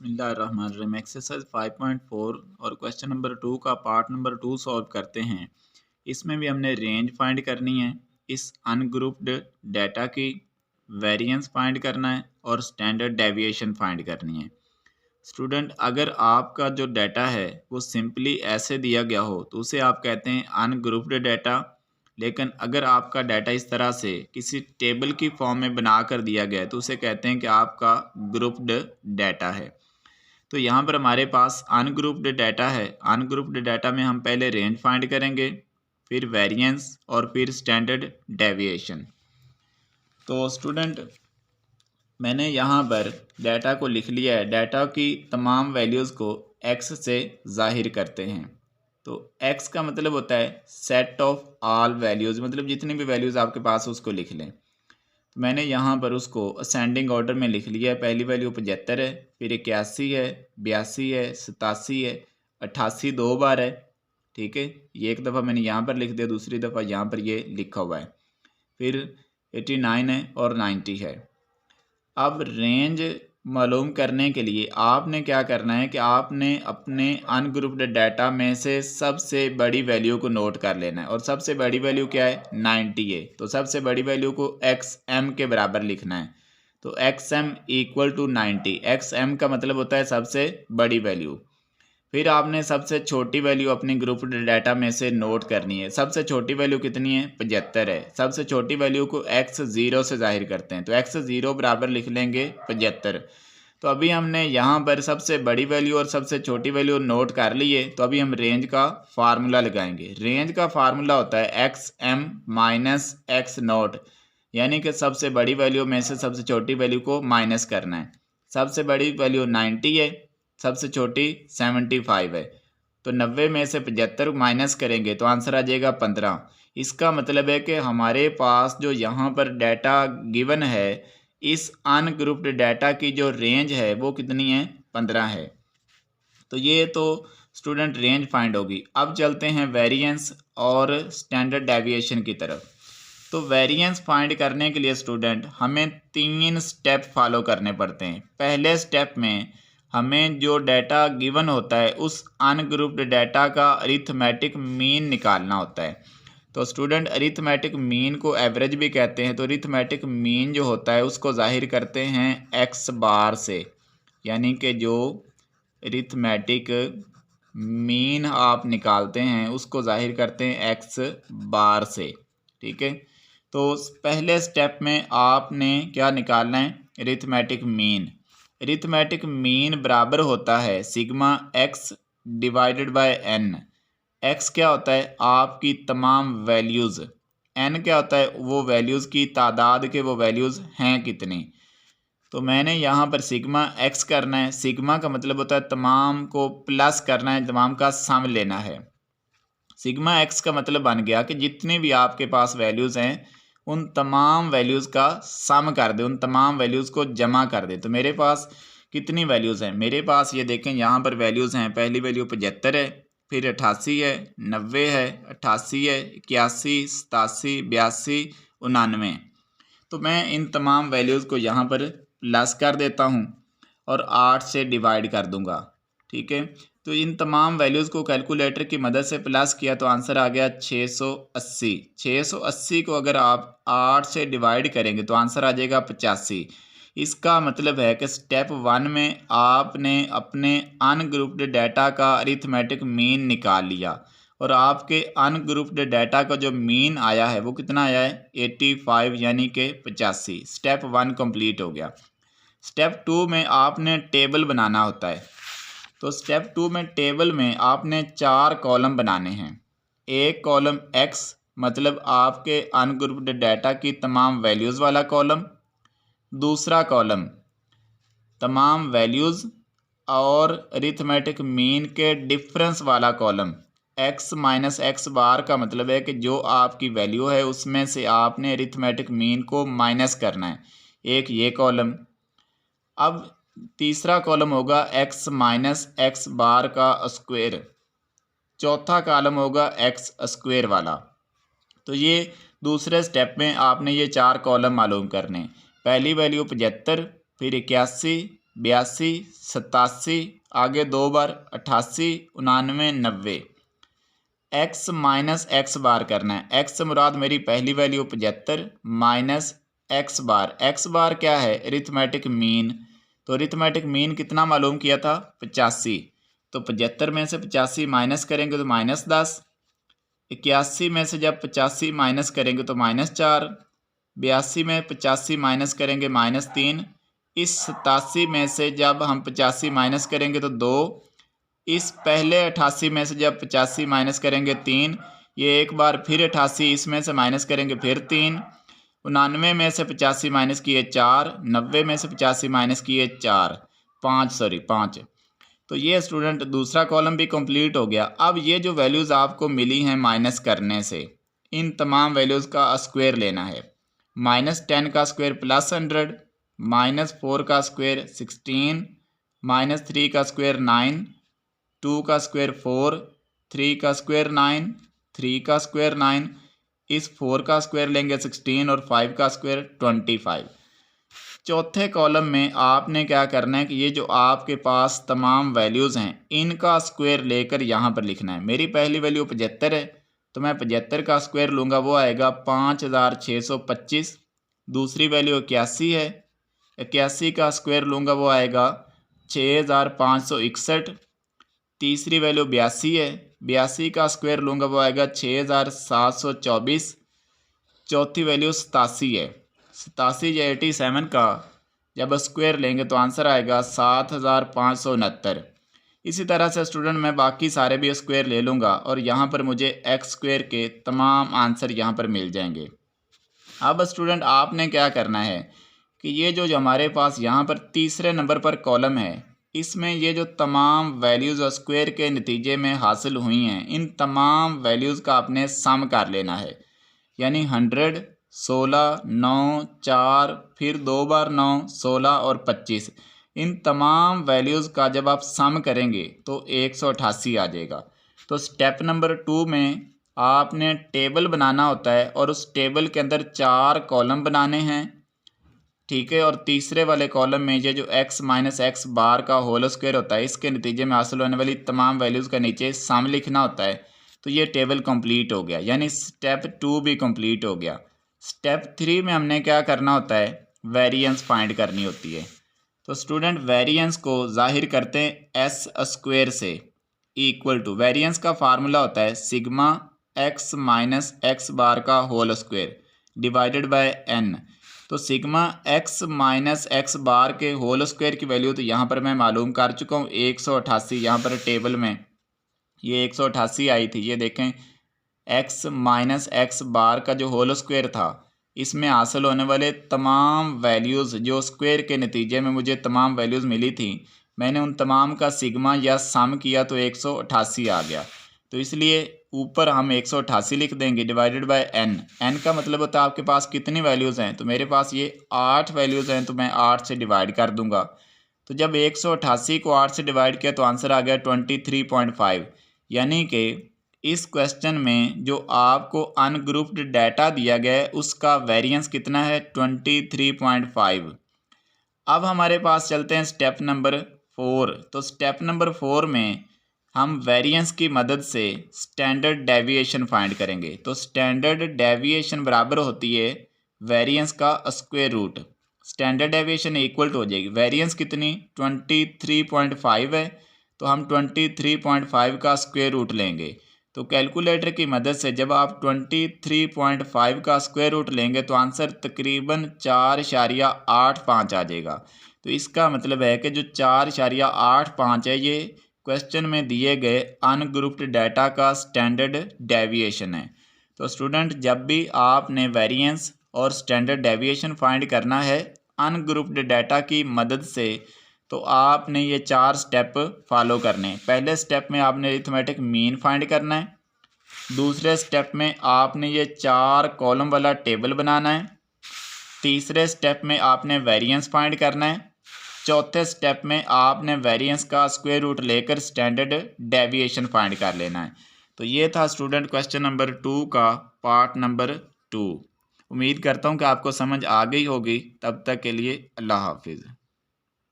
बिस्मिल्लाहिर्रहमानिर्रहीम। एक्सरसाइज 5.4 और question number 2 का पार्ट नंबर 2 सॉल्व करते हैं। इसमें भी हमने रेंज फाइंड करनी है, इस अनग्रुप्ड डाटा की वेरिएंस फाइंड करना है और स्टैंडर्ड डेविएशन फाइंड करनी है। स्टूडेंट, अगर आपका जो डाटा है वो सिंपली ऐसे दिया गया हो तो उसे आप कहते हैं अनग्रुप्ड डाटा। लेकिन अगर आपका डाटा इस तरह से किसी टेबल की फॉर्म में बना कर दिया गया है तो उसे कहते हैं कि आपका ग्रुप्ड डाटा है। तो यहाँ पर हमारे पास अनग्रुप्ड डाटा है। अनग्रुप्ड डाटा में हम पहले रेंज फाइंड करेंगे, फिर वेरिएंस और फिर स्टैंडर्ड डेविएशन। तो स्टूडेंट, मैंने यहाँ पर डाटा को लिख लिया है। डाटा की तमाम वैल्यूज़ को एक्स से जाहिर करते हैं। तो एक्स का मतलब होता है सेट ऑफ ऑल वैल्यूज़, मतलब जितनी भी वैल्यूज़ आपके पास उसको लिख लें। तो मैंने यहाँ पर उसको असेंडिंग ऑर्डर में लिख लिया है। पहली वैल्यू 75 है, फिर 81 है, 82 है, 87 है, 88 दो बार है। ठीक है, ये एक दफ़ा मैंने यहाँ पर लिख दिया, दूसरी दफ़ा यहाँ पर ये लिखा हुआ है। फिर 89 है और 90 है। अब रेंज मालूम करने के लिए आपने क्या करना है कि आपने अपने अनग्रुप्ड डाटा में से सबसे बड़ी वैल्यू को नोट कर लेना है। और सबसे बड़ी वैल्यू क्या है? 90 है। तो सबसे बड़ी वैल्यू को एक्स एम के बराबर लिखना है। तो X M equal to 90। X M का मतलब होता है सबसे बड़ी वैल्यू। फिर आपने सबसे छोटी वैल्यू अपनी ग्रुप्ड डाटा में से नोट करनी है। सबसे छोटी वैल्यू कितनी है? 75 है। सबसे छोटी वैल्यू को x0 से जाहिर करते हैं, तो x0 बराबर लिख लेंगे 75। तो अभी हमने यहाँ पर सबसे बड़ी वैल्यू और सबसे छोटी वैल्यू नोट कर ली है। तो अभी हम रेंज का फार्मूला लगाएंगे। रेंज का फार्मूला होता है X M minus X naught, यानी कि सबसे बड़ी वैल्यू में से सबसे छोटी वैल्यू को माइनस करना है। सबसे बड़ी वैल्यू 90 है, सबसे छोटी 75 है। तो 90 में से 75 माइनस करेंगे तो आंसर आ जाएगा 15। इसका मतलब है कि हमारे पास जो यहाँ पर डाटा गिवन है, इस अनग्रुप्ड डाटा की जो रेंज है वो कितनी है? 15 है। तो ये तो स्टूडेंट रेंज फाइंड होगी। अब चलते हैं वेरिएंस और स्टैंडर्ड डेविएशन की तरफ। तो वेरिएंस फाइंड करने के लिए स्टूडेंट हमें 3 स्टेप फॉलो करने पड़ते हैं। पहले स्टेप में हमें जो डाटा गिवन होता है उस अनग्रुप्ड डाटा का अरिथमेटिक मीन निकालना होता है। तो स्टूडेंट, अरिथमेटिक मीन को एवरेज भी कहते हैं। तो अरिथमेटिक मीन जो होता है उसको जाहिर करते हैं एक्स बार से, यानी कि जो अरिथमेटिक मीन आप निकालते हैं उसको जाहिर करते हैं एक्स बार से। ठीक है, तो पहले स्टेप में आपने क्या निकालना है? Arithmetic mean. अरिथमेटिक मीन बराबर होता है sigma X divided by N. X क्या होता है? आपकी तमाम वैल्यूज़। एन क्या होता है? वो वैल्यूज़ की तादाद के वो वैल्यूज़ हैं कितनी। तो मैंने यहाँ पर सिग्मा एक्स करना है। सिग्मा का मतलब होता है तमाम को प्लस करना है, तमाम का सम लेना है। सिग्मा एक्स का मतलब बन गया कि जितनी भी आपके पास वैल्यूज़ हैं उन तमाम वैल्यूज़ का सम कर दे, उन तमाम वैल्यूज़ को जमा कर दे। तो मेरे पास कितनी वैल्यूज़ हैं? मेरे पास ये देखें, यहाँ पर वैल्यूज़ हैं। पहली वैल्यू 75 है, फिर 88 है, 90 है, 88 है, 81, 87, 82, 99। तो मैं इन तमाम वैल्यूज़ को यहाँ पर प्लस कर देता हूँ और 8 से डिवाइड कर दूँगा। ठीक है, तो इन तमाम वैल्यूज़ को कैलकुलेटर की मदद से प्लस किया तो आंसर आ गया 680। 680 को अगर आप 8 से डिवाइड करेंगे तो आंसर आ जाएगा 85। इसका मतलब है कि स्टेप 1 में आपने अपने अनग्रुप्ड डाटा का अरिथमेटिक मीन निकाल लिया और आपके अनग्रुप्ड डाटा का जो मीन आया है वो कितना आया है? 85, यानी कि 85। स्टेप 1 कंप्लीट हो गया। स्टेप 2 में आपने टेबल बनाना होता है। तो स्टेप 2 में टेबल में आपने 4 कॉलम बनाने हैं। एक कॉलम एक्स, मतलब आपके अनग्रुप्ड डाटा की तमाम वैल्यूज़ वाला कॉलम। दूसरा कॉलम तमाम वैल्यूज़ और अरिथमेटिक मीन के डिफरेंस वाला column. X minus X bar का मतलब है कि जो आपकी वैल्यू है उसमें से आपने अरिथमेटिक मीन को माइनस करना है। एक ये कॉलम। अब तीसरा कॉलम होगा एक्स माइनस एक्स बार का स्क्वायर। चौथा कॉलम होगा एक्स स्क्वायर वाला। तो ये दूसरे स्टेप में आपने ये 4 कॉलम मालूम करने। पहली वैल्यू 75, फिर 81, 82, 87, आगे 2 बार 88, 99, 90। एक्स माइनस एक्स बार करना है। एक्स मुराद मेरी पहली वैल्यू 75 माइनस एक्स बार क्या है? Arithmetic mean. तो अरिथमेटिक मीन कितना मालूम किया था? 85। तो 75 में से 85 माइनस करेंगे तो -10। 81 में से जब 85 माइनस करेंगे तो -4। 82 में 85 माइनस करेंगे -3। इस 87 में से जब हम 85 माइनस करेंगे तो 2। इस पहले 88 में से जब 85 माइनस करेंगे 3। ये एक बार फिर 88 इसमें से माइनस करेंगे फिर 3। 99 में से 85 माइनस किए 4। 90 में से 85 माइनस किए 4। 5। तो ये स्टूडेंट दूसरा कॉलम भी कंप्लीट हो गया। अब ये जो वैल्यूज़ आपको मिली हैं माइनस करने से, इन तमाम वैल्यूज़ का स्क्वायर लेना है। -10 का स्क्वायर +100, -4 का स्क्वायर 16, -3 का स्क्वायर 9, 2 का स्क्वायर 4, 3 का स्क्वायर 9, 3 का स्क्वायर 9, इस 4 का स्क्वायर लेंगे 16 और 5 का स्क्वायर 25। चौथे कॉलम में आपने क्या करना है कि ये जो आपके पास तमाम वैल्यूज़ हैं इनका स्क्वायर लेकर यहाँ पर लिखना है। मेरी पहली वैल्यू 75 है तो मैं 75 का स्क्वायर लूँगा, वो आएगा 5625। दूसरी वैल्यू 81 है, 81 का स्क्वायर लूँगा, वो आएगा 6561। तीसरी वैल्यू 82 है, 82 का स्क्वायर लूँगा, वो आएगा 6724। चौथी वैल्यू 87 है, 87 या 87 का जब स्क्वायर लेंगे तो आंसर आएगा 7569। इसी तरह से स्टूडेंट मैं बाकी सारे भी स्क्वायर ले लूँगा और यहाँ पर मुझे एक्स स्क्वायर के तमाम आंसर यहाँ पर मिल जाएंगे। अब स्टूडेंट आपने क्या करना है कि ये जो हमारे पास यहाँ पर तीसरे नंबर पर कॉलम है, इसमें ये जो तमाम वैल्यूज़ स्क्वायर के नतीजे में हासिल हुई हैं, इन तमाम वैल्यूज़ का आपने सम कर लेना है। यानी 100, 16, 9, 4, फिर 2 बार 9, 16 और 25। इन तमाम वैल्यूज़ का जब आप सम करेंगे तो 188 आ जाएगा। तो स्टेप नंबर 2 में आपने टेबल बनाना होता है और उस टेबल के अंदर 4 कॉलम बनाने हैं, ठीक है। और तीसरे वाले कॉलम में ये जो x माइनस एक्स बार का होल स्क्वायर होता है, इसके नतीजे में हासिल होने वाली तमाम वैल्यूज़ का नीचे सम लिखना होता है। तो ये टेबल कंप्लीट हो गया, यानी स्टेप 2 भी कंप्लीट हो गया। स्टेप 3 में हमने क्या करना होता है? वेरिएंस फाइंड करनी होती है। तो स्टूडेंट वेरिएंस को जाहिर करते हैं एस स्क्वायर से, इक्वल टू, वेरिएंस का फार्मूला होता है sigma x minus X bar का whole square divided by n। तो sigma x minus X bar के होल स्क्वायर की वैल्यू तो यहाँ पर मैं मालूम कर चुका हूँ 188। यहाँ पर टेबल में ये 188 आई थी। ये देखें x माइनस एक्स बार का जो होल स्क्वायर था, इसमें हासिल होने वाले तमाम वैल्यूज़ जो स्क्वायर के नतीजे में मुझे तमाम वैल्यूज़ मिली थी, मैंने उन तमाम का सिग्मा या सम किया तो 188 आ गया। तो इसलिए ऊपर हम 188 लिख देंगे डिवाइडेड बाय n। n का मतलब होता है आपके पास कितनी वैल्यूज़ हैं। तो मेरे पास ये 8 वैल्यूज़ हैं, तो मैं 8 से डिवाइड कर दूंगा। तो जब 188 को 8 से डिवाइड किया तो आंसर आ गया 23.5। यानी कि इस क्वेश्चन में जो आपको अनग्रुप्ड डाटा दिया गया है उसका वेरिएंस कितना है? 23.5। अब हमारे पास चलते हैं स्टेप नंबर 4। तो स्टेप नंबर 4 में हम वेरिएंस की मदद से स्टैंडर्ड डेविएशन फाइंड करेंगे। तो स्टैंडर्ड डेविएशन बराबर होती है वेरिएंस का square root. Standard deviation equal to हो जाएगी, वेरिएंस कितनी? 23.5 है, तो हम 23.5 का स्क्वायर रूट लेंगे। तो कैलकुलेटर की मदद से जब आप 23.5 का स्क्वायर रूट लेंगे तो आंसर तकरीबन 4.85 आ जाएगा। तो इसका मतलब है कि जो 4.85 है ये क्वेश्चन में दिए गए अनग्रुप्ड डाटा का स्टैंडर्ड डेविएशन है। तो स्टूडेंट जब भी आपने वेरिएंस और स्टैंडर्ड डेविएशन फाइंड करना है अनग्रुप्ड डाटा की मदद से, तो आपने ये 4 स्टेप फॉलो करने हैं। पहले स्टेप में आपने अरिथमेटिक मीन फाइंड करना है। दूसरे स्टेप में आपने ये 4 कॉलम वाला टेबल बनाना है। तीसरे स्टेप में आपने वेरिएंस फाइंड करना है। चौथे स्टेप में आपने वेरिएंस का स्क्वायर रूट लेकर स्टैंडर्ड डेविएशन फाइंड कर लेना है। तो ये था स्टूडेंट क्वेश्चन नंबर 2 का पार्ट नंबर 2। उम्मीद करता हूँ कि आपको समझ आ गई होगी। तब तक के लिए अल्लाह हाफिज़।